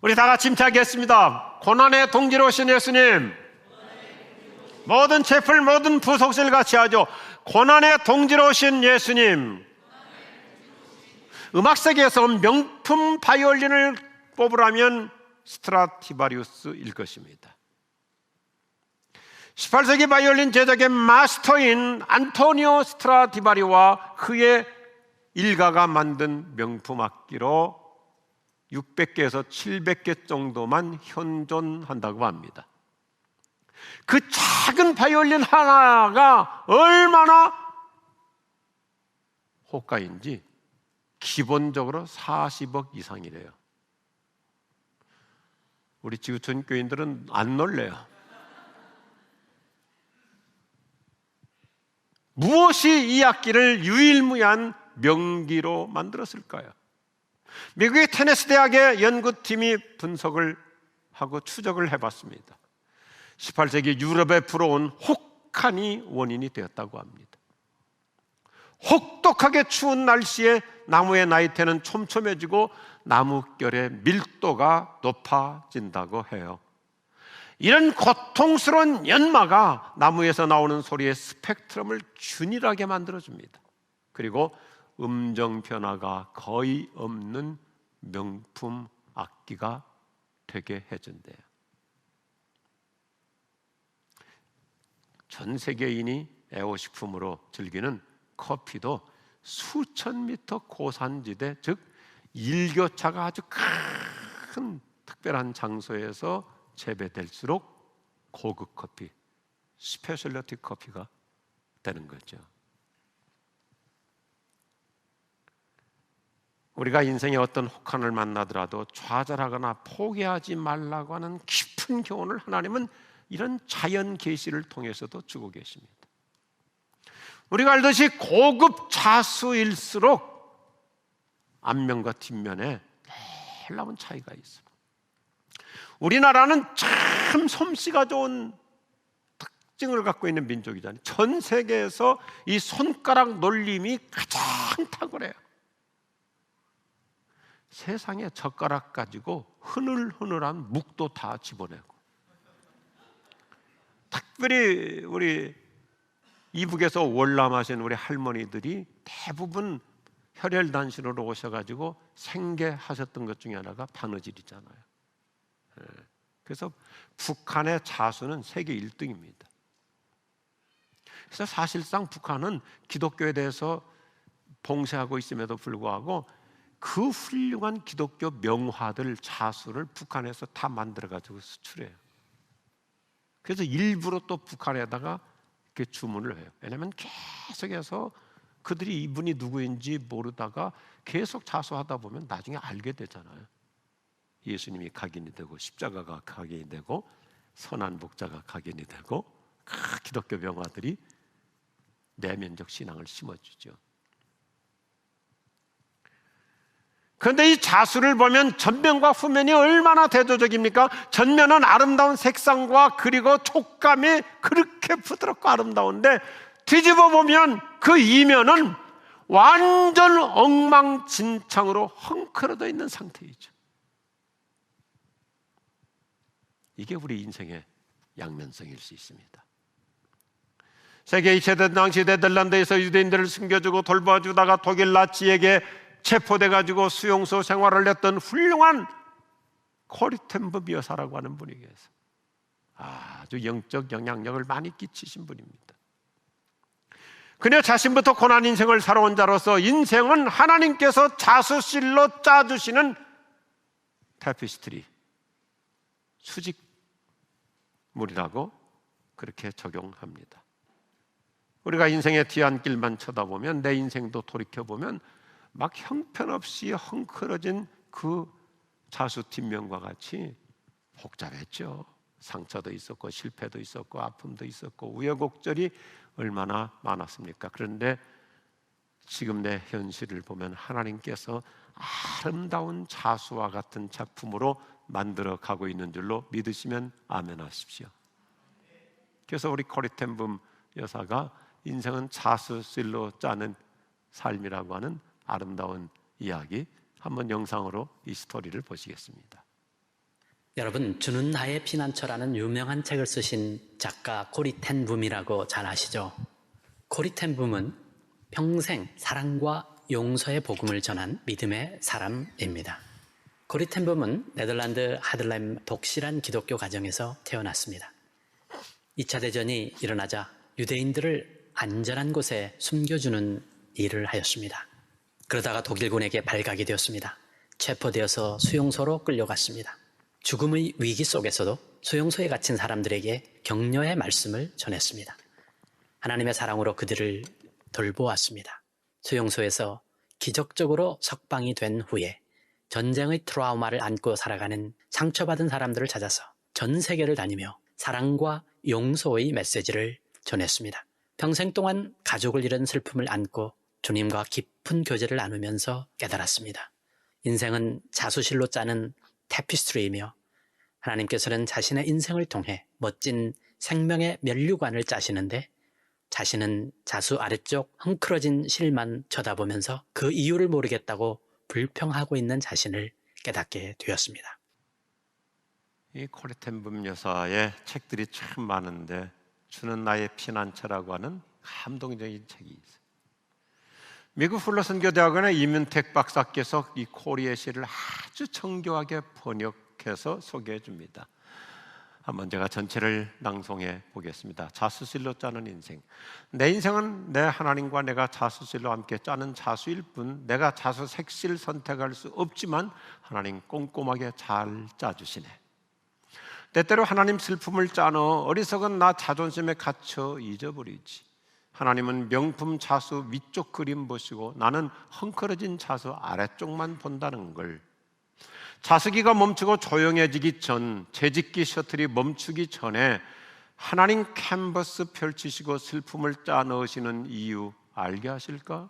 우리 다 같이 임태하겠습니다. 고난의 동지로 오신 예수님, 모든 채플 모든 부속실 같이 하죠. 고난의 동지로 오신 예수님. 음악세계에서 명품 바이올린을 뽑으라면 스트라디바리우스일 것입니다. 18세기 바이올린 제작의 마스터인 안토니오 스트라디바리와 그의 일가가 만든 명품 악기로 600개에서 700개 정도만 현존한다고 합니다. 그 작은 바이올린 하나가 얼마나 호가인지 기본적으로 40억 이상이래요. 우리 지구촌 교인들은 안 놀래요. 무엇이 이 악기를 유일무이한 명기로 만들었을까요? 미국의 테네시 대학의 연구팀이 분석을 하고 추적을 해봤습니다. 18세기 유럽에 불어온 혹한이 원인이 되었다고 합니다. 혹독하게 추운 날씨에 나무의 나이테는 촘촘해지고 나뭇결의 밀도가 높아진다고 해요. 이런 고통스러운 연마가 나무에서 나오는 소리의 스펙트럼을 균일하게 만들어줍니다. 그리고 음정 변화가 거의 없는 명품 악기가 되게 해준대요. 전 세계인이 애호식품으로 즐기는 커피도 수천 미터 고산지대, 즉 일교차가 아주 큰 특별한 장소에서 재배될수록 고급 커피, 스페셜리티 커피가 되는 거죠. 우리가 인생의 어떤 혹한을 만나더라도 좌절하거나 포기하지 말라고 하는 깊은 교훈을 하나님은 이런 자연 계시를 통해서도 주고 계십니다. 우리가 알듯이 고급 자수일수록 앞면과 뒷면에 놀라운 차이가 있습니다. 우리나라는 참 솜씨가 좋은 특징을 갖고 있는 민족이잖아요. 전 세계에서 이 손가락 놀림이 가장 탁월해요. 세상에 젓가락 가지고 흐늘흐늘한 묵도 다 집어내고, 특별히 우리 이북에서 월남하신 우리 할머니들이 대부분 혈혈단신으로 오셔가지고 생계하셨던 것 중에 하나가 바느질이잖아요. 그래서 북한의 자수는 세계 1등입니다. 그래서 사실상 북한은 기독교에 대해서 봉쇄하고 있음에도 불구하고 그 훌륭한 기독교 명화들, 자수를 북한에서 다 만들어가지고 수출해요. 그래서 일부러 또 북한에다가 이렇게 주문을 해요. 왜냐하면 계속해서 그들이 이분이 누구인지 모르다가 계속 자수하다 보면 나중에 알게 되잖아요. 예수님이 각인이 되고 십자가가 각인이 되고 선한 목자가 각인이 되고 그 기독교 명화들이 내면적 신앙을 심어주죠. 그런데 이 자수를 보면 전면과 후면이 얼마나 대조적입니까? 전면은 아름다운 색상과 그리고 촉감이 그렇게 부드럽고 아름다운데 뒤집어 보면 그 이면은 완전 엉망진창으로 헝클어져 있는 상태이죠. 이게 우리 인생의 양면성일 수 있습니다. 세계 2차 당시 네덜란드에서 유대인들을 숨겨주고 돌봐주다가 독일 나치에게 체포돼가지고 수용소 생활을 했던 훌륭한 코리텐브 여사라고 하는 분이 계세요. 아주 영적 영향력을 많이 끼치신 분입니다. 그녀 자신부터 고난 인생을 살아온 자로서 인생은 하나님께서 자수실로 짜주시는 타피스트리, 수직물이라고 그렇게 적용합니다. 우리가 인생의 뒤안길만 쳐다보면, 내 인생도 돌이켜보면 막 형편없이 헝클어진 그 자수 뒷면과 같이 복잡했죠. 상처도 있었고 실패도 있었고 아픔도 있었고 우여곡절이 얼마나 많았습니까? 그런데 지금 내 현실을 보면 하나님께서 아름다운 자수와 같은 작품으로 만들어 가고 있는 줄로 믿으시면 아멘 하십시오. 그래서 우리 코리텐붐 여사가 인생은 자수실로 짜는 삶이라고 하는 아름다운 이야기, 한번 영상으로 이 스토리를 보시겠습니다. 여러분, 주는 나의 피난처라는 유명한 책을 쓰신 작가 코리 텐 붐이라고 잘 아시죠? 코리 텐 붐은 평생 사랑과 용서의 복음을 전한 믿음의 사람입니다. 코리 텐 붐은 네덜란드 하들렘 독실한 기독교 가정에서 태어났습니다. 2차 대전이 일어나자 유대인들을 안전한 곳에 숨겨주는 일을 하였습니다. 그러다가 독일군에게 발각이 되었습니다. 체포되어서 수용소로 끌려갔습니다. 죽음의 위기 속에서도 수용소에 갇힌 사람들에게 격려의 말씀을 전했습니다. 하나님의 사랑으로 그들을 돌보았습니다. 수용소에서 기적적으로 석방이 된 후에 전쟁의 트라우마를 안고 살아가는 상처받은 사람들을 찾아서 전 세계를 다니며 사랑과 용서의 메시지를 전했습니다. 평생 동안 가족을 잃은 슬픔을 안고 주님과 깊은 교제를 나누면서 깨달았습니다. 인생은 자수실로 짜는 타피스트리이며 하나님께서는 자신의 인생을 통해 멋진 생명의 면류관을 짜시는데 자신은 자수 아래쪽 헝클어진 실만 쳐다보면서 그 이유를 모르겠다고 불평하고 있는 자신을 깨닫게 되었습니다. 이 코리 텐 붐 여사의 책들이 참 많은데 주는 나의 피난처라고 하는 감동적인 책이 있어요. 미국 훌러선교대학원의 이문택 박사께서 이 코리의 시를 아주 정교하게 번역해서 소개해 줍니다. 한번 제가 전체를 낭송해 보겠습니다. 자수실로 짜는 인생. 내 인생은 내 하나님과 내가 자수실로 함께 짜는 자수일 뿐 내가 자수 색실 선택할 수 없지만 하나님 꼼꼼하게 잘 짜주시네. 때때로 하나님 슬픔을 짜너 어리석은 나 자존심에 갇혀 잊어버리지. 하나님은 명품 자수 위쪽 그림 보시고 나는 헝클어진 자수 아래쪽만 본다는 걸. 자수기가 멈추고 조용해지기 전, 재짓기 셔틀이 멈추기 전에 하나님 캔버스 펼치시고 슬픔을 짜 넣으시는 이유 알게 하실까?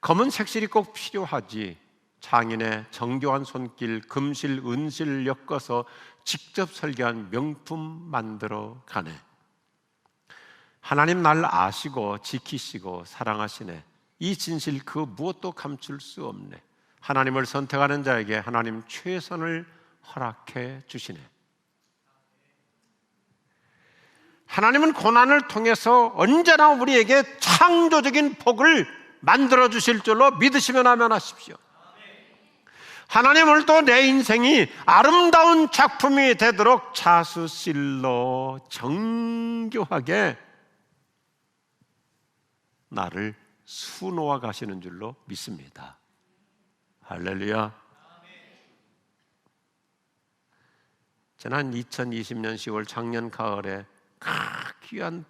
검은 색실이 꼭 필요하지. 장인의 정교한 손길, 금실, 은실 엮어서 직접 설계한 명품 만들어 가네. 하나님 날 아시고 지키시고 사랑하시네. 이 진실 그 무엇도 감출 수 없네. 하나님을 선택하는 자에게 하나님 최선을 허락해 주시네. 하나님은 고난을 통해서 언제나 우리에게 창조적인 복을 만들어 주실 줄로 믿으시면 아멘하십시오. 하나님 오늘도 내 인생이 아름다운 작품이 되도록 자수실로 정교하게 나를 수놓아 가시는 줄로 믿습니다. 할렐루야. 지난 2020년 10월 작년 가을에 귀한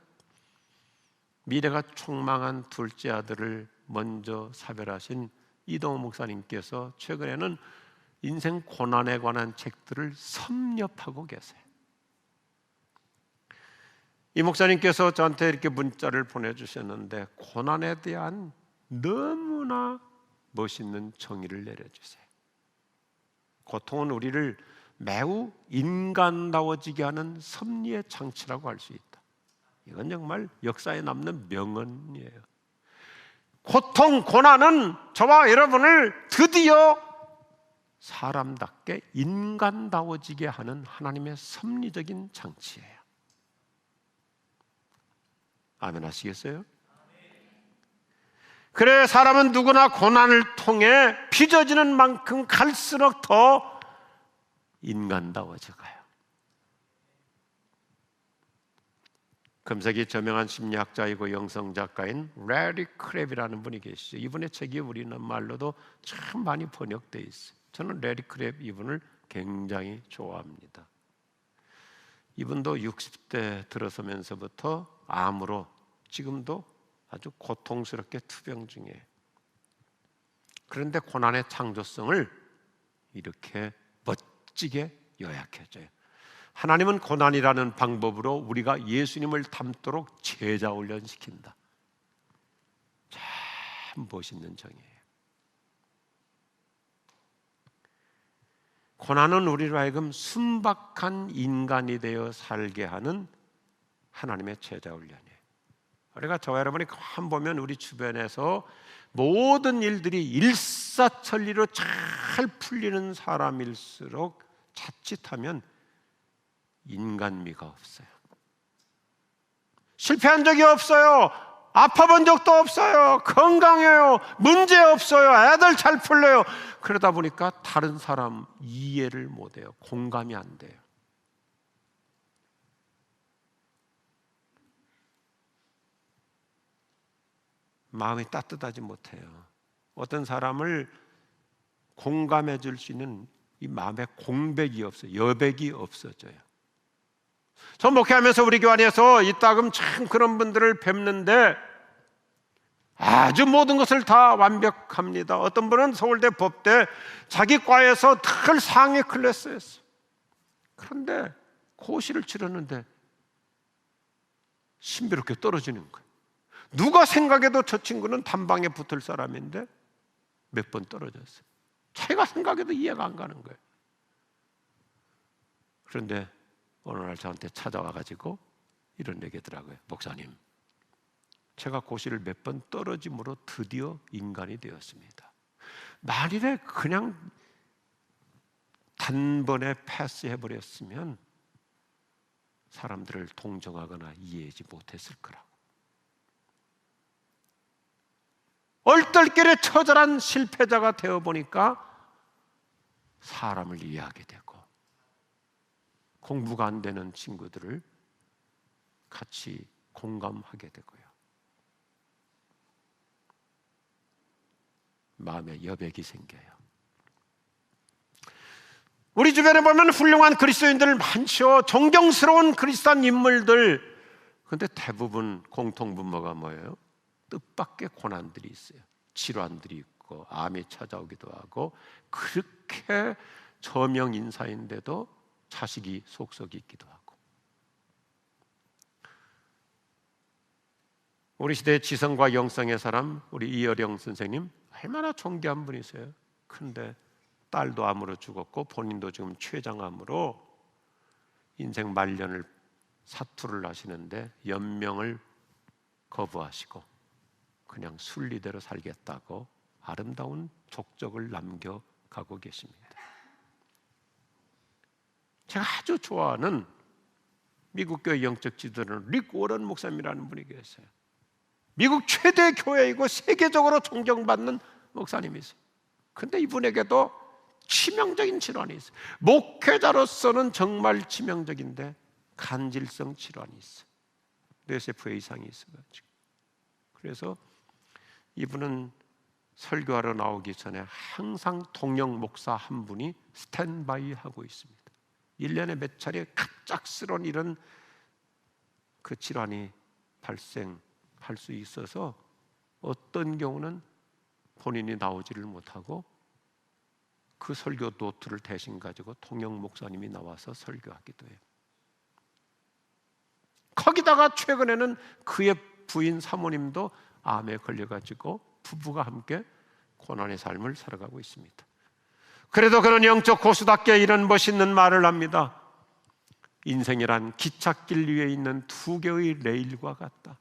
미래가 촉망한 둘째 아들을 먼저 사별하신 이동호 목사님께서 최근에는 인생 고난에 관한 책들을 섭렵하고 계세요. 이 목사님께서 저한테 이렇게 문자를 보내주셨는데 고난에 대한 너무나 멋있는 정의를 내려주세요. 고통은 우리를 매우 인간다워지게 하는 섭리의 장치라고 할 수 있다. 이건 정말 역사에 남는 명언이에요. 고통, 고난은 저와 여러분을 드디어 사람답게 인간다워지게 하는 하나님의 섭리적인 장치예요. 아멘 하시겠어요? 그래 사람은 누구나 고난을 통해 빚어지는 만큼 갈수록 더 인간다워져 가요. 금세기 저명한 심리학자이고 영성작가인 레리 크랩이라는 분이 계시죠. 이분의 책이 우리는 말로도 참 많이 번역되어 있어요. 저는 레리 크랩 이분을 굉장히 좋아합니다. 이분도 60대 들어서면서부터 암으로 지금도 아주 고통스럽게 투병 중이에요. 그런데 고난의 창조성을 이렇게 멋지게 요약해줘요. 하나님은 고난이라는 방법으로 우리가 예수님을 닮도록 제자 훈련시킨다. 참 멋있는 정의예요. 고난은 우리로 하여금 순박한 인간이 되어 살게 하는 하나님의 제자 훈련이에요. 우리가 저와 여러분이 가만 보면 우리 주변에서 모든 일들이 일사천리로 잘 풀리는 사람일수록 자칫하면 인간미가 없어요. 실패한 적이 없어요. 아파본 적도 없어요. 건강해요. 문제 없어요. 애들 잘 풀려요. 그러다 보니까 다른 사람 이해를 못해요. 공감이 안 돼요. 마음이 따뜻하지 못해요. 어떤 사람을 공감해 줄 수 있는 이 마음에 공백이 없어요. 여백이 없어져요. 저 목회하면서 우리 교회 안에서 이따금 참 그런 분들을 뵙는데 아주 모든 것을 다 완벽합니다. 어떤 분은 서울대 법대 자기 과에서 늘 상위 클래스였어요. 그런데 고시를 치렀는데 신비롭게 떨어지는 거예요. 누가 생각해도 저 친구는 단방에 붙을 사람인데 몇 번 떨어졌어요. 자기가 생각해도 이해가 안 가는 거예요. 그런데 어느 날 저한테 찾아와가지고 이런 얘기더라고요. 목사님, 제가 고시를 몇 번 떨어짐으로 드디어 인간이 되었습니다. 만일에 그냥 단번에 패스해버렸으면 사람들을 동정하거나 이해하지 못했을 거라고. 얼떨결에 처절한 실패자가 되어보니까 사람을 이해하게 되고 공부가 안 되는 친구들을 같이 공감하게 되고요. 마음에 여백이 생겨요. 우리 주변에 보면 훌륭한 그리스도인들 많죠. 존경스러운 그리스도인 인물들. 그런데 대부분 공통분모가 뭐예요? 뜻밖의 고난들이 있어요. 질환들이 있고 암이 찾아오기도 하고 그렇게 저명 인사인데도 자식이 속썩이 있기도 하고. 우리 시대의 지성과 영성의 사람 우리 이어령 선생님 얼마나 존귀한 분이세요. 그런데 딸도 암으로 죽었고 본인도 지금 췌장암으로 인생 말년을 사투를 하시는데 연명을 거부하시고 그냥 순리대로 살겠다고 아름다운 족적을 남겨가고 계십니다. 제가 아주 좋아하는 미국 교회 영적 지도자는 릭 워런 목사님이라는 분이 계세요. 미국 최대 교회이고 세계적으로 존경받는 목사님이세요. 그런데 이분에게도 치명적인 질환이 있어요. 목회자로서는 정말 치명적인데 간질성 질환이 있어요. 뇌세포 이상이 있어가지고. 그래서 이분은 설교하러 나오기 전에 항상 동영 목사 한 분이 스탠바이 하고 있습니다. 1년에 몇 차례 갑작스러운 이런 그 질환이 발생할 수 있어서 어떤 경우는 본인이 나오지를 못하고 그 설교 노트를 대신 가지고 동영 목사님이 나와서 설교하기도 해요. 거기다가 최근에는 그의 부인 사모님도 암에 걸려가지고 부부가 함께 고난의 삶을 살아가고 있습니다. 그래도 그는 영적 고수답게 이런 멋있는 말을 합니다. 인생이란 기찻길 위에 있는 두 개의 레일과 같다.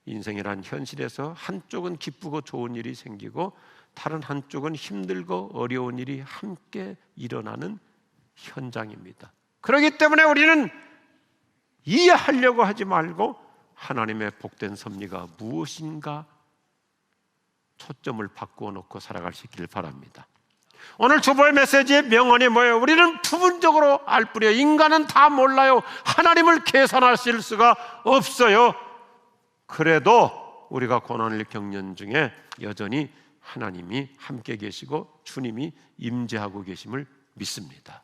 인생이란 현실에서 한쪽은 기쁘고 좋은 일이 생기고 다른 한쪽은 힘들고 어려운 일이 함께 일어나는 현장입니다. 그렇기 때문에 우리는 이해하려고 하지 말고 하나님의 복된 섭리가 무엇인가 초점을 바꾸어 놓고 살아갈 수 있기를 바랍니다. 오늘 주보의 메시지의 명언이 뭐예요? 우리는 부분적으로 알 뿐이에요. 인간은 다 몰라요. 하나님을 계산하실 수가 없어요. 그래도 우리가 고난을 겪는 중에 여전히 하나님이 함께 계시고 주님이 임재하고 계심을 믿습니다.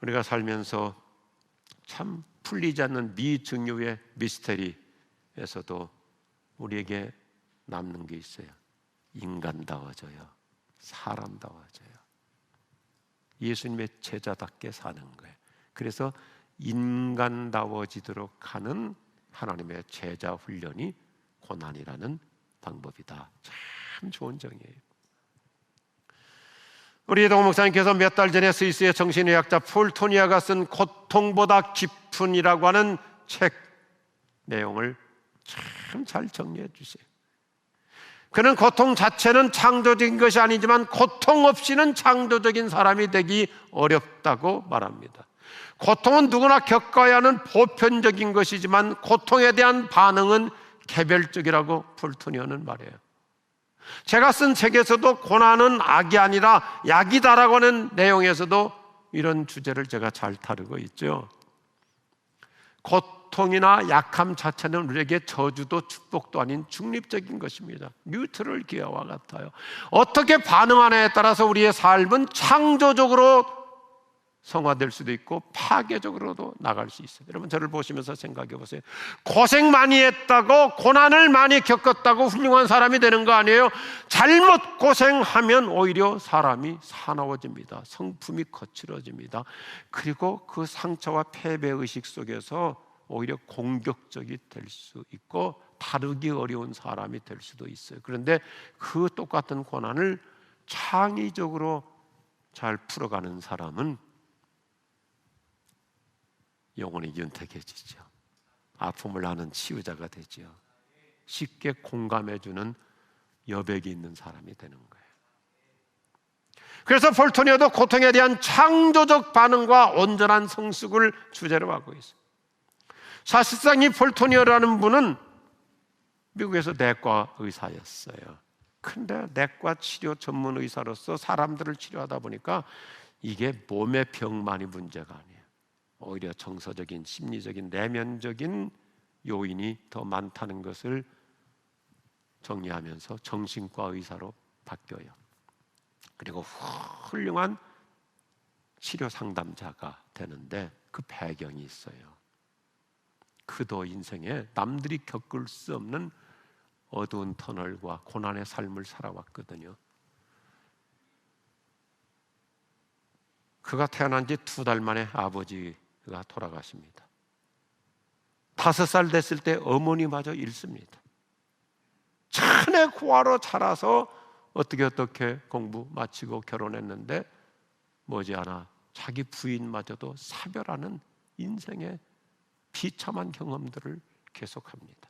우리가 살면서 참 풀리지 않는 미증유의 미스테리에서도 우리에게 남는 게 있어요. 인간다워져요. 사람다워져요. 예수님의 제자답게 사는 거예요. 그래서 인간다워지도록 하는 하나님의 제자 훈련이 고난이라는 방법이다. 참 좋은 정의예요. 우리 이동호 목사님께서 몇 달 전에 스위스의 정신의학자 폴 토니아가 쓴 고통보다 깊은이라고 하는 책 내용을 참 잘 정리해 주세요. 그는 고통 자체는 창조적인 것이 아니지만 고통 없이는 창조적인 사람이 되기 어렵다고 말합니다. 고통은 누구나 겪어야 하는 보편적인 것이지만 고통에 대한 반응은 개별적이라고 폴토니어는 말해요. 제가 쓴 책에서도 고난은 악이 아니라 약이다라고 하는 내용에서도 이런 주제를 제가 잘 다루고 있죠. 고통이나 약함 자체는 우리에게 저주도 축복도 아닌 중립적인 것입니다. 뉴트럴 기어와 같아요. 어떻게 반응하느냐에 따라서 우리의 삶은 창조적으로 성화될 수도 있고 파괴적으로도 나갈 수 있어요. 여러분 저를 보시면서 생각해 보세요. 고생 많이 했다고 고난을 많이 겪었다고 훌륭한 사람이 되는 거 아니에요? 잘못 고생하면 오히려 사람이 사나워집니다. 성품이 거칠어집니다. 그리고 그 상처와 패배의식 속에서 오히려 공격적이 될 수 있고 다루기 어려운 사람이 될 수도 있어요. 그런데 그 똑같은 고난을 창의적으로 잘 풀어가는 사람은 영혼이 윤택해지죠. 아픔을 아는 치유자가 되죠. 쉽게 공감해주는 여백이 있는 사람이 되는 거예요. 그래서 폴토니어도 고통에 대한 창조적 반응과 온전한 성숙을 주제로 하고 있어요. 사실상 이 폴토니어라는 분은 미국에서 내과 의사였어요. 근데 내과 치료 전문 의사로서 사람들을 치료하다 보니까 이게 몸의 병만이 문제가 아니에요. 오히려 정서적인, 심리적인, 내면적인 요인이 더 많다는 것을 정리하면서 정신과 의사로 바뀌어요. 그리고 훌륭한 치료 상담자가 되는데 그 배경이 있어요. 그도 인생에 남들이 겪을 수 없는 어두운 터널과 고난의 삶을 살아왔거든요. 그가 태어난 지 2달 만에 아버지가 돌아가십니다. 5살 됐을 때 어머니마저 잃습니다. 천의 고아로 자라서 어떻게 공부 마치고 결혼했는데 머지않아 자기 부인마저도 사별하는 인생의 비참한 경험들을 계속합니다.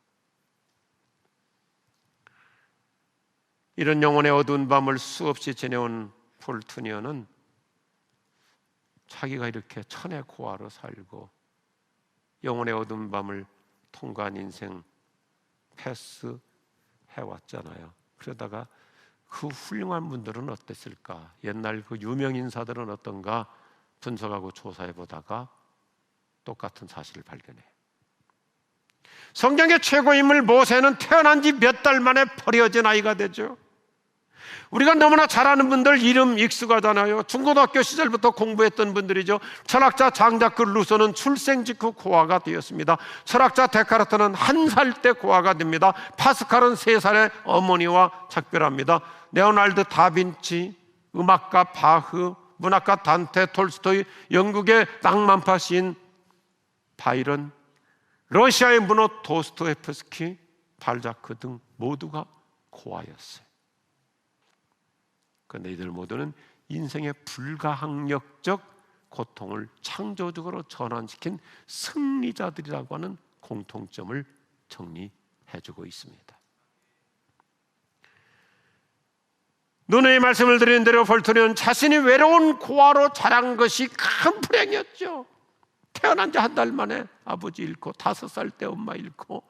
이런 영혼의 어두운 밤을 수없이 지내온 폴토니어는 자기가 이렇게 천의 고아로 살고 영혼의 어두운 밤을 통과한 인생 패스해왔잖아요. 그러다가 그 훌륭한 분들은 어땠을까? 옛날 그 유명 인사들은 어떤가 분석하고 조사해보다가 똑같은 사실을 발견해요. 성경의 최고 인물 모세는 태어난 지 몇 달 만에 버려진 아이가 되죠. 우리가 너무나 잘 아는 분들 이름 익숙하잖아요. 중고등학교 시절부터 공부했던 분들이죠. 철학자 장자크 루소는 출생 직후 고아가 되었습니다. 철학자 데카르트는 1살 때 고아가 됩니다. 파스칼은 3살에 어머니와 작별합니다. 레오날드 다빈치, 음악가 바흐, 문학가 단테, 톨스토이, 영국의 낭만파 시인 바이런, 러시아의 문호 도스토옙스키, 발자크 등 모두가 고아였어요. 그런데 이들 모두는 인생의 불가항력적 고통을 창조적으로 전환시킨 승리자들이라고 하는 공통점을 정리해주고 있습니다. 누누이 말씀을 드린 대로 폴토니어는 자신이 외로운 고아로 자란 것이 큰 불행이었죠. 태어난 지 1달 만에 아버지 잃고 5살 때 엄마 잃고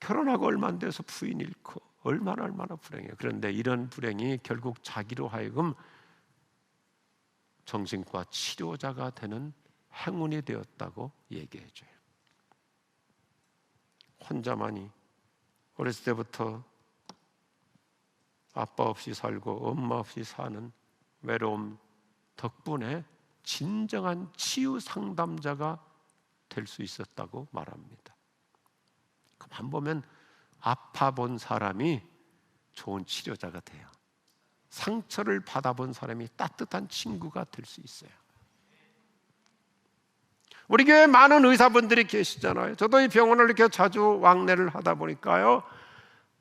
결혼하고 얼마 안 돼서 부인 잃고 얼마나 불행해요. 그런데 이런 불행이 결국 자기로 하여금 정신과 치료자가 되는 행운이 되었다고 얘기해줘요. 혼자만이 어렸을 때부터 아빠 없이 살고 엄마 없이 사는 외로움 덕분에 진정한 치유 상담자가 될 수 있었다고 말합니다. 그만 보면 아파 본 사람이 좋은 치료자가 돼요. 상처를 받아본 사람이 따뜻한 친구가 될 수 있어요. 우리 교회에 많은 의사분들이 계시잖아요. 저도 이 병원을 이렇게 자주 왕래를 하다 보니까요,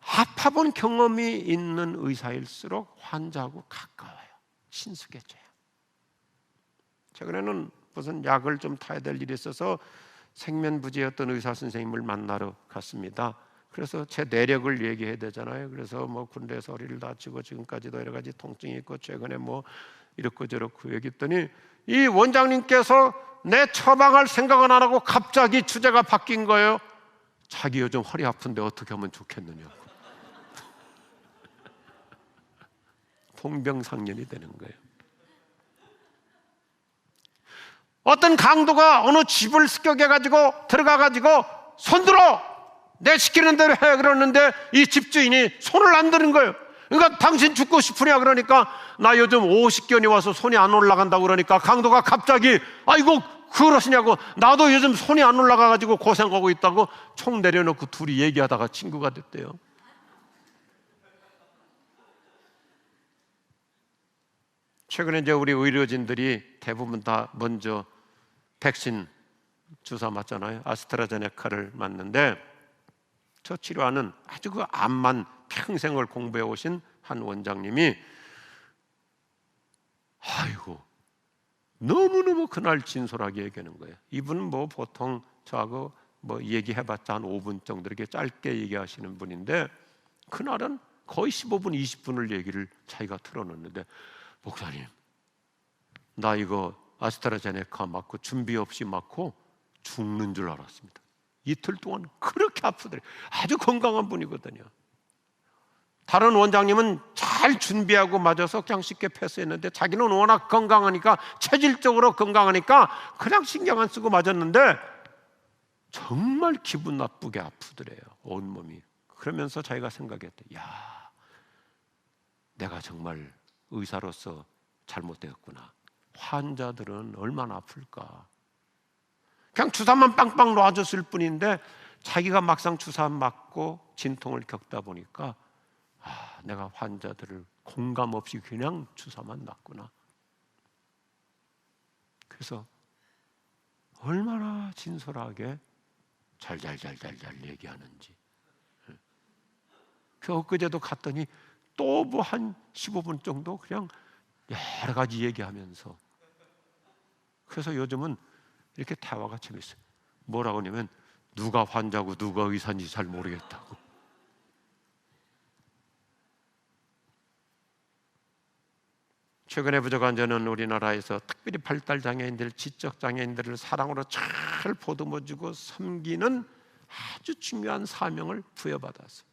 아파본 경험이 있는 의사일수록 환자하고 가까워요. 친숙해져요. 최근에는 무슨 약을 좀 타야 될 일이 있어서 생면부지였던 의사 선생님을 만나러 갔습니다. 그래서 제 내력을 얘기해야 되잖아요. 그래서 뭐 군대에서 허리를 다치고 지금까지도 여러 가지 통증이 있고 최근에 뭐 이렇고 저렇고 얘기했더니 이 원장님께서 내 처방할 생각은 안 하고 갑자기 주제가 바뀐 거예요. 자기 요즘 허리 아픈데 어떻게 하면 좋겠느냐고. 동병상련이 되는 거예요. 어떤 강도가 어느 집을 습격해가지고 들어가가지고 손들어! 내 시키는 대로 해 그러는데 이 집주인이 손을 안 드는 거예요. 그러니까 당신 죽고 싶으냐 그러니까 나 요즘 50견이 와서 손이 안 올라간다고 그러니까 강도가 갑자기 아이고 그러시냐고 나도 요즘 손이 안 올라가가지고 고생하고 있다고 총 내려놓고 둘이 얘기하다가 친구가 됐대요. 최근에 이제 우리 의료진들이 대부분 다 먼저 백신 주사 맞잖아요. 아스트라제네카를 맞는데 저 치료하는 아주 그 암만 평생을 공부해 오신 한 원장님이 아이고 너무너무 그날 진솔하게 얘기하는 거예요. 이분은 뭐 보통 저하고 뭐 얘기해봤자 한 5분 정도 이렇게 짧게 얘기하시는 분인데 그날은 거의 15분, 20분을 얘기를 자기가 틀어놓는데 목사님 나 이거 아스트라제네카 맞고 준비 없이 맞고 죽는 줄 알았습니다. 이틀 동안 그렇게 아프더래요. 아주 건강한 분이거든요. 다른 원장님은 잘 준비하고 맞아서 그냥 쉽게 패스했는데 자기는 워낙 건강하니까 체질적으로 건강하니까 그냥 신경 안 쓰고 맞았는데 정말 기분 나쁘게 아프더래요. 온몸이. 그러면서 자기가 생각했대. 야, 내가 정말 의사로서 잘못되었구나. 환자들은 얼마나 아플까. 그냥 주사만 빵빵 놔줬을 뿐인데 자기가 막상 주사 맞고 진통을 겪다 보니까 내가 환자들을 공감 없이 그냥 주사만 놨구나. 그래서 얼마나 진솔하게 잘 얘기하는지. 그 엊그제도 갔더니 또 뭐 한 15분 정도 그냥 여러 가지 얘기하면서 그래서 요즘은 이렇게 대화가 재밌어요. 뭐라고 하냐면 누가 환자고 누가 의사인지 잘 모르겠다고. 최근에 부족한 저는 우리나라에서 특별히 발달장애인들, 지적장애인들을 사랑으로 잘 보듬어주고 섬기는 아주 중요한 사명을 부여받았어요.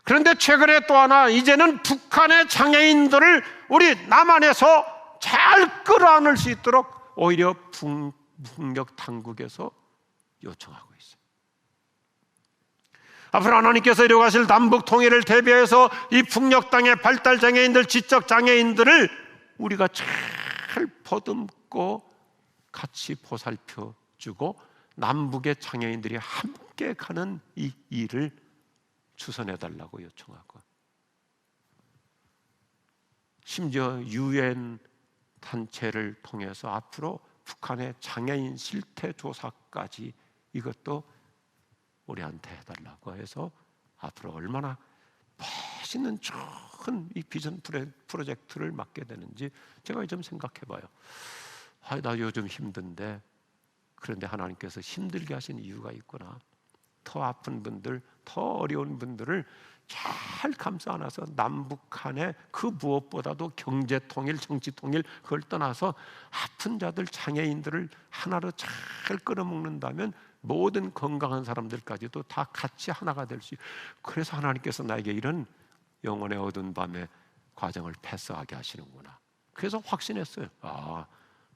그런데 최근에 또 하나 이제는 북한의 장애인들을 우리 남한에서 잘 끌어안을 수 있도록 오히려 북녘 당국에서 요청하고 있어요. 앞으로 하나님께서 이루어가실 남북 통일을 대비해서 이 북녘 땅의 발달 장애인들, 지적 장애인들을 우리가 잘 보듬고 같이 보살펴 주고 남북의 장애인들이 함께 가는 이 일을 추선해 달라고 요청하고 심지어 유엔 단체를 통해서 앞으로 북한의 장애인 실태 조사까지 이것도 우리한테 해달라고 해서 앞으로 얼마나 멋있는 좋은 이 비전 프로젝트를 맡게 되는지 제가 좀 생각해 봐요. 나 요즘 힘든데 그런데 하나님께서 힘들게 하신 이유가 있구나. 더 아픈 분들, 더 어려운 분들을 잘 감싸 안아서 남북 간의 그 무엇보다도 경제 통일, 정치 통일 그걸 떠나서 아픈 자들, 장애인들을 하나로 잘 끌어먹는다면 모든 건강한 사람들까지도 다 같이 하나가 될 수 있어요. 그래서 하나님께서 나에게 이런 영혼의 어두운 밤의 과정을 패스하게 하시는구나. 그래서 확신했어요.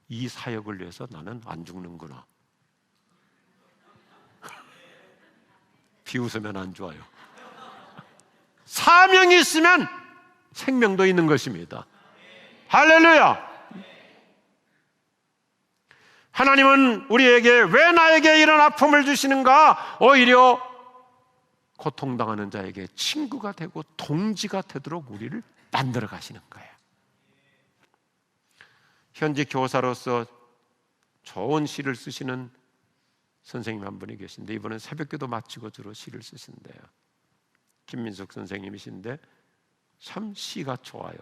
이 사역을 위해서 나는 안 죽는구나. 비웃으면 안 좋아요. 사명이 있으면 생명도 있는 것입니다. 할렐루야. 하나님은 우리에게 왜 나에게 이런 아픔을 주시는가? 오히려 고통당하는 자에게 친구가 되고 동지가 되도록 우리를 만들어 가시는 거예요. 현재 교사로서 좋은 시를 쓰시는 선생님 한 분이 계신데 이번엔 새벽기도 마치고 주로 시를 쓰신대요. 김민숙 선생님이신데 참 시가 좋아요.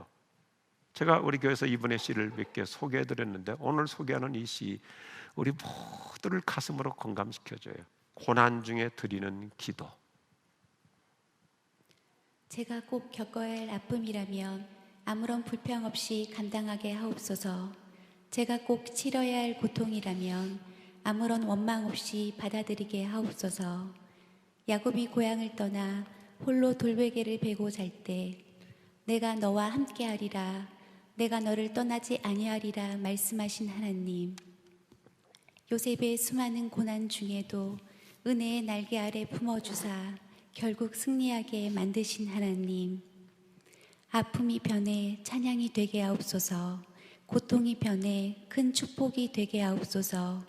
제가 우리 교회에서 이번에 시를 몇 개 소개해드렸는데 오늘 소개하는 이 시 우리 모두를 가슴으로 공감시켜줘요. 고난 중에 드리는 기도. 제가 꼭 겪어야 할 아픔이라면 아무런 불평 없이 감당하게 하옵소서. 제가 꼭 치러야 할 고통이라면 아무런 원망 없이 받아들이게 하옵소서. 야곱이 고향을 떠나 홀로 돌베개를 베고 잘 때 내가 너와 함께하리라, 내가 너를 떠나지 아니하리라 말씀하신 하나님. 요셉의 수많은 고난 중에도 은혜의 날개 아래 품어주사 결국 승리하게 만드신 하나님. 아픔이 변해 찬양이 되게 하옵소서. 고통이 변해 큰 축복이 되게 하옵소서.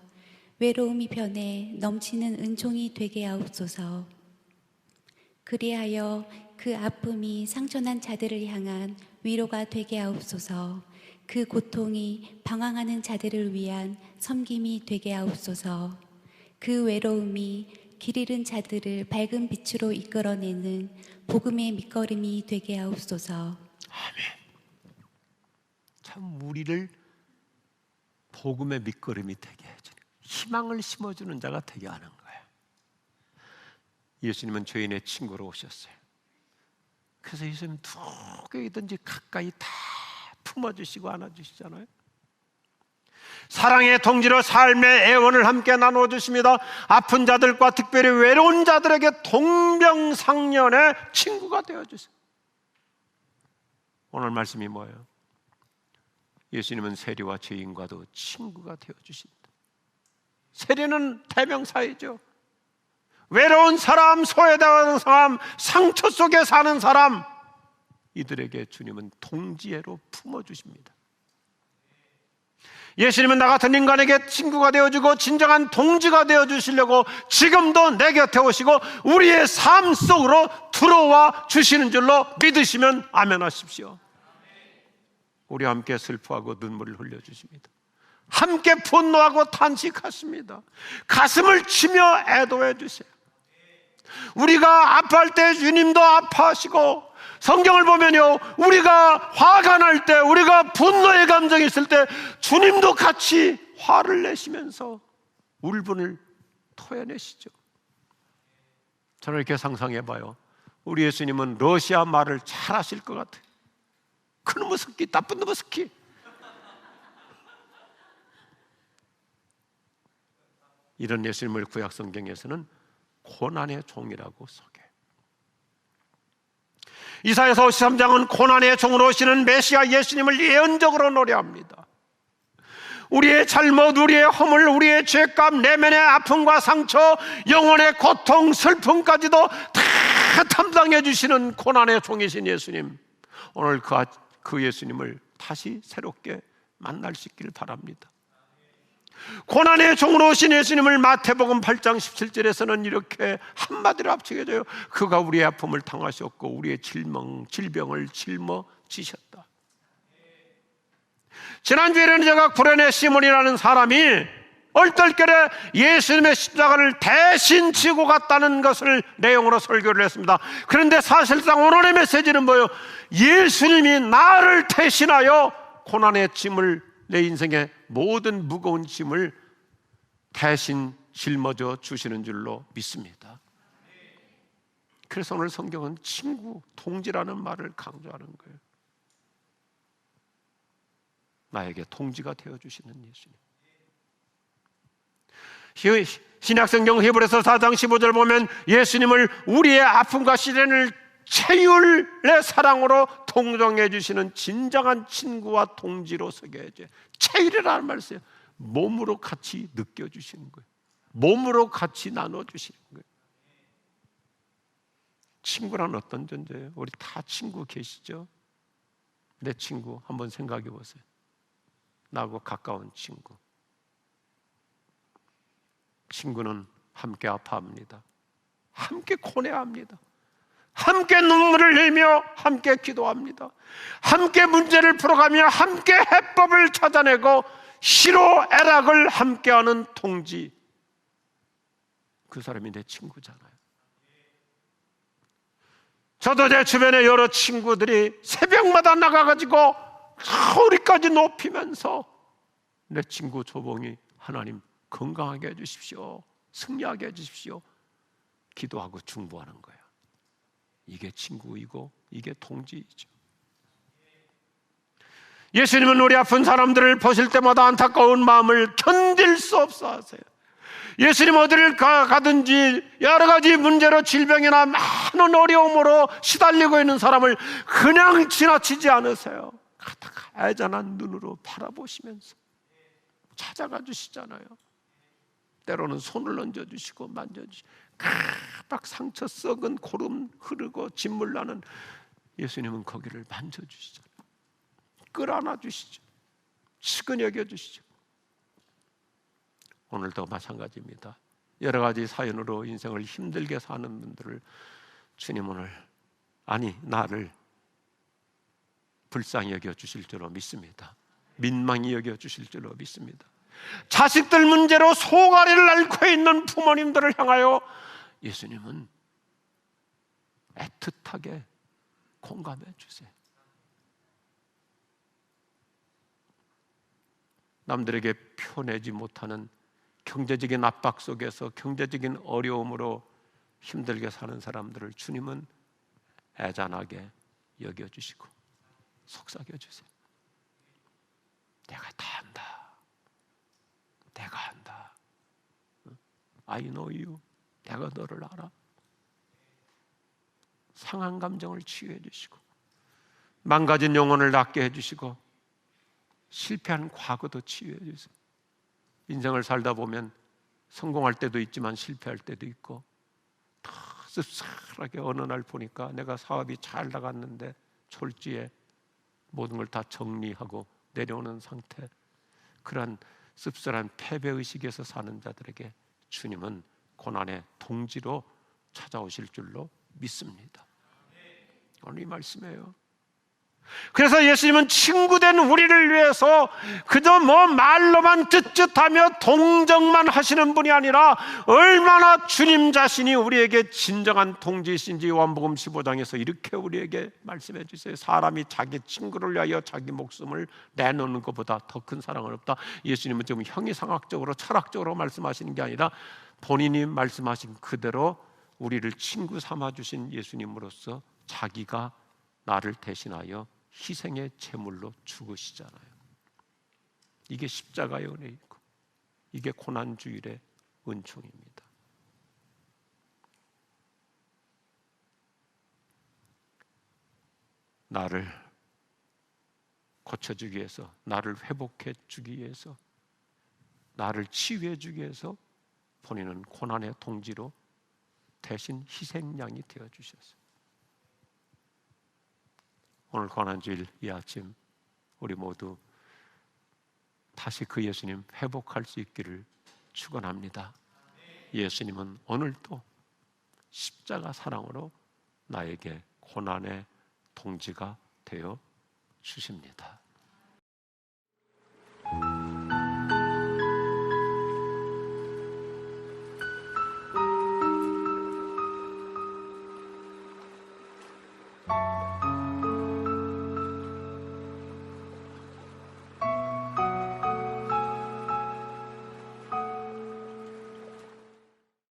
외로움이 변해 넘치는 은총이 되게 하옵소서. 그리하여 그 아픔이 상처난 자들을 향한 위로가 되게 하옵소서. 그 고통이 방황하는 자들을 위한 섬김이 되게 하옵소서. 그 외로움이 길 잃은 자들을 밝은 빛으로 이끌어내는 복음의 밑거름이 되게 하옵소서. 아멘. 참 우리를 복음의 밑거름이 되게 해주는, 희망을 심어주는 자가 되게 하는 거예요. 예수님은 죄인의 친구로 오셨어요. 그래서 예수님 누구이든지 가까이 다 품어주시고 안아주시잖아요. 사랑의 동지로 삶의 애원을 함께 나눠주십니다. 아픈 자들과 특별히 외로운 자들에게 동병상련의 친구가 되어주세요. 오늘 말씀이 뭐예요? 예수님은 세리와 죄인과도 친구가 되어주신다. 세리는 대명사이죠. 외로운 사람, 소외당하는 사람, 상처 속에 사는 사람, 이들에게 주님은 동지애로 품어주십니다. 예수님은 나 같은 인간에게 친구가 되어주고 진정한 동지가 되어주시려고 지금도 내 곁에 오시고 우리의 삶 속으로 들어와 주시는 줄로 믿으시면 아멘 하십시오. 우리와 함께 슬퍼하고 눈물을 흘려주십니다. 함께 분노하고 탄식하십니다. 가슴을 치며 애도해 주세요. 우리가 아파할 때 주님도 아파하시고, 성경을 보면요, 우리가 화가 날 때, 우리가 분노의 감정이 있을 때 주님도 같이 화를 내시면서 울분을 토해내시죠. 저는 이렇게 상상해봐요. 우리 예수님은 러시아 말을 잘 하실 것 같아요. 그놈의 새끼, 나쁜 놈의 새끼. 이런 예수님을 구약 성경에서는 고난의 종이라고 소개해요. 이사야서 53장은 고난의 종으로 오시는 메시아 예수님을 예언적으로 노래합니다. 우리의 잘못, 우리의 허물, 우리의 죄값, 내면의 아픔과 상처, 영혼의 고통, 슬픔까지도 다 담당해 주시는 고난의 종이신 예수님, 오늘 그 예수님을 다시 새롭게 만날 수 있기를 바랍니다. 고난의 종으로 오신 예수님을 마태복음 8장 17절에서는 이렇게 한마디로 합쳐져요. 그가 우리의 아픔을 당하셨고 우리의 질병을 짊어지셨다. 지난주에는 제가 구레네 시몬이라는 사람이 얼떨결에 예수님의 십자가를 대신 지고 갔다는 것을 내용으로 설교를 했습니다. 그런데 사실상 오늘의 메시지는 뭐예요? 예수님이 나를 대신하여 고난의 짐을, 내 인생의 모든 무거운 짐을 대신 짊어져 주시는 줄로 믿습니다. 그래서 오늘 성경은 친구, 동지라는 말을 강조하는 거예요. 나에게 동지가 되어주시는 예수님. 신약성경 히브리서 4장 15절 보면 예수님을 우리의 아픔과 시련을 체휼의 사랑으로 동정해 주시는 진정한 친구와 동지로 소개해줘요. 체휼이라는 말을 써요. 몸으로 같이 느껴주시는 거예요. 몸으로 같이 나눠주시는 거예요. 친구란 어떤 존재예요? 우리 다 친구 계시죠? 내 친구 한번 생각해 보세요. 나하고 가까운 친구. 친구는 함께 아파합니다. 함께 고뇌합니다. 함께 눈물을 흘리며 함께 기도합니다. 함께 문제를 풀어가며 함께 해법을 찾아내고 희로애락을 함께하는 동지, 그 사람이 내 친구잖아요. 저도 제 주변에 여러 친구들이 새벽마다 나가가지고 소리까지 높이면서 내 친구 조봉이 하나님 건강하게 해주십시오, 승리하게 해주십시오 기도하고 중보하는 거야. 이게 친구이고 이게 동지이죠. 예수님은 우리 아픈 사람들을 보실 때마다 안타까운 마음을 견딜 수 없어 하세요. 예수님 어디를 가든지 여러 가지 문제로 질병이나 많은 어려움으로 시달리고 있는 사람을 그냥 지나치지 않으세요. 가다가 애잔한 눈으로 바라보시면서 찾아가 주시잖아요. 때로는 손을 얹어주시고 만져주시고, 가닥 상처 썩은 고름 흐르고 진물 나는 예수님은 거기를 만져주시잖아요. 끌어안아 주시죠. 측은히 여겨주시죠. 오늘도 마찬가지입니다. 여러 가지 사연으로 인생을 힘들게 사는 분들을 주님 오늘, 아니 나를 불쌍히 여겨주실 줄로 믿습니다. 민망히 여겨주실 줄로 믿습니다. 자식들 문제로 소가리를 앓고 있는 부모님들을 향하여 예수님은 애틋하게 공감해 주세요. 남들에게 표내지 못하는 경제적인 압박 속에서 경제적인 어려움으로 힘들게 사는 사람들을 주님은 애잔하게 여겨주시고 속삭여주세요. 내가 다 안다. 내가 안다. I know you. 내가 너를 알아. 상한 감정을 치유해 주시고 망가진 영혼을 낫게 해주시고 실패한 과거도 치유해 주세요. 인생을 살다 보면 성공할 때도 있지만 실패할 때도 있고, 다 씁쓸하게 어느 날 보니까 내가 사업이 잘 나갔는데 졸지에 모든 걸 다 정리하고 내려오는 상태, 그러한 씁쓸한 패배의식에서 사는 자들에게 주님은 고난의 동지로 찾아오실 줄로 믿습니다. 오늘 이 말씀이에요. 그래서 예수님은 친구된 우리를 위해서 그저 말로만 쯧쯧하며 동정만 하시는 분이 아니라 얼마나 주님 자신이 우리에게 진정한 동지이신지 요한복음 15장에서 이렇게 우리에게 말씀해 주세요. 사람이 자기 친구를 위하여 자기 목숨을 내놓는 것보다 더 큰 사랑은 없다. 예수님은 지금 형이상학적으로 철학적으로 말씀하시는 게 아니라 본인이 말씀하신 그대로 우리를 친구 삼아주신 예수님으로서 자기가 나를 대신하여 희생의 제물로 죽으시잖아요. 이게 십자가의 은혜이고 이게 고난주일의 은총입니다. 나를 고쳐주기 위해서, 나를 회복해 주기 위해서, 나를 치유해 주기 위해서 본인은 고난의 동지로 대신 희생양이 되어 주셨어요. 오늘 고난주일 이 아침 우리 모두 다시 그 예수님 회복할 수 있기를 축원합니다. 예수님은 오늘도 십자가 사랑으로 나에게 고난의 동지가 되어 주십니다.